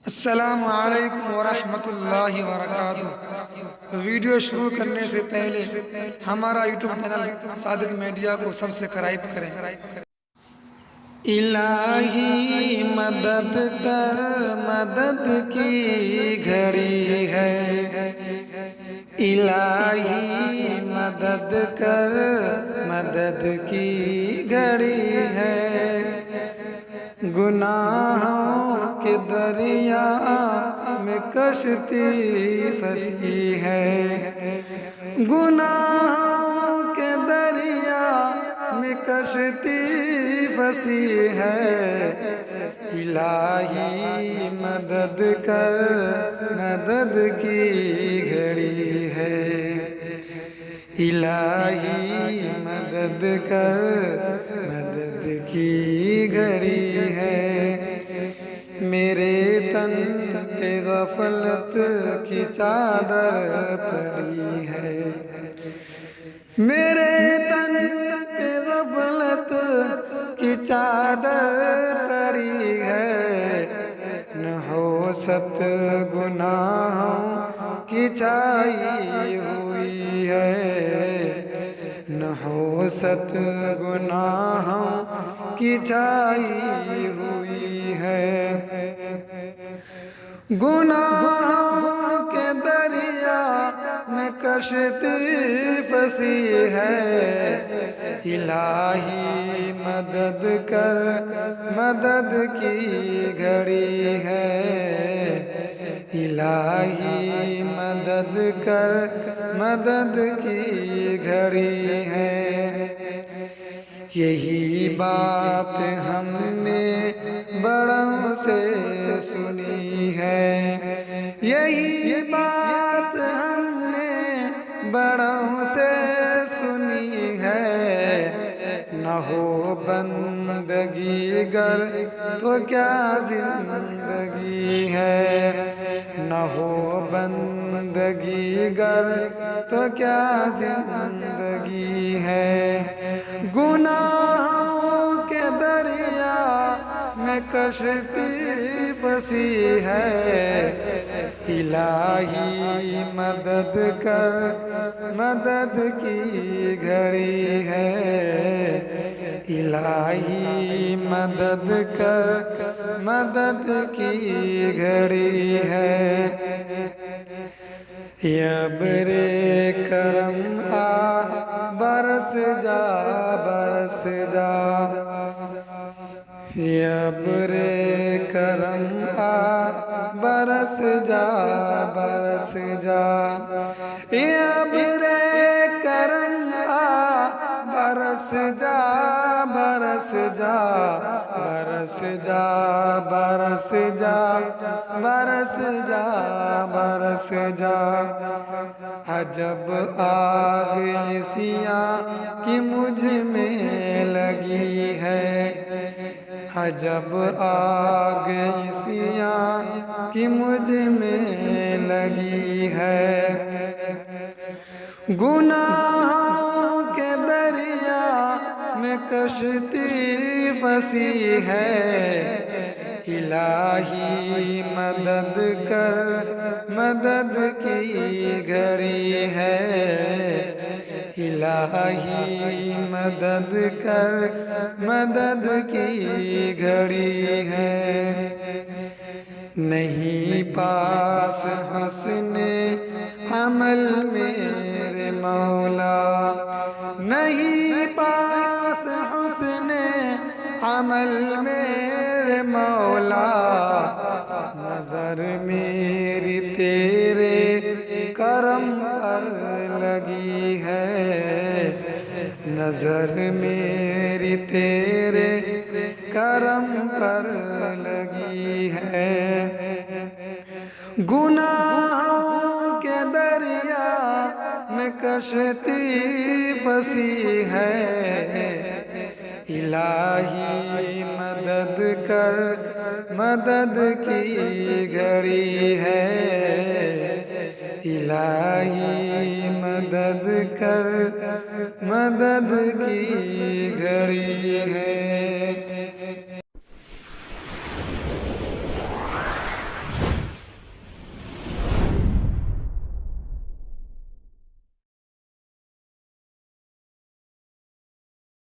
अस्सलामु अलैकुम वरहमतुल्लाहि वबरकातुहू। वीडियो शुरू करने से पहले हमारा यूट्यूब चैनल सादिक मीडिया को सब्सक्राइब करें। इलाही मदद कर, मदद की घड़ी है। इलाही मदद कर, मदद की घड़ी है। गुनाहों के दरिया में कश्ती फंसी है। गुनाहों के दरिया में कश्ती फंसी है। इलाही मदद कर, मदद की घड़ी है। इलाही मदद कर, मदद की घड़ी है। मेरे तन पे गफलत की चादर पड़ी है। मेरे तन पे गफलत की चादर पड़ी है। न हो सत गुनाहों की छाई हुई है। न हो सत गुनाहों की छाई हुई है। गुनाहों के दरिया में कश्ती फंसी है। इलाही मदद कर, मदद की घड़ी है। इलाही मदद कर, मदद की घड़ी है। यही बात हमने बड़ों से सुनी है। यही बात हमने बड़ों से सुनी है। न हो बंदगी गर तो क्या जिंदगी है। न हो बंदगी गर तो क्या जिंदगी है। गुनाहों के दरिया में कश्ती फंसी है। इलाही मदद कर, मदद की घड़ी है। इलाही मदद कर, मदद की घड़ी है। यबरे करम आ बरस जा, बरस जा। यबरे करम आ बरस जा, बरस जा। यबरे करम आ बरस जा, बरस जा। बरस जा, बरस जा, बरस जा, बरस जा। अजब आग ऐसियाँ कि मुझ में लगी है। अजब आग ऐसियाँ कि मुझ में लगी है। गुनाहों के दरिया में कश्ती फंसी है। इलाही मदद कर, मदद की घड़ी है। इलाही मदद कर, मदद की घड़ी है। नहीं पास हस्ने अमल मेरे मौला। नहीं पास हुस्ने अमल मेरे मौला। नजर मेरी तेरे करम पर लगी है। नजर मेरी तेरे करम पर लगी है। गुनाहों के दरिया में कश्ती फंसी है। इलाही मदद कर, मदद की घड़ी है। इलाही मदद कर, मदद की घड़ी है।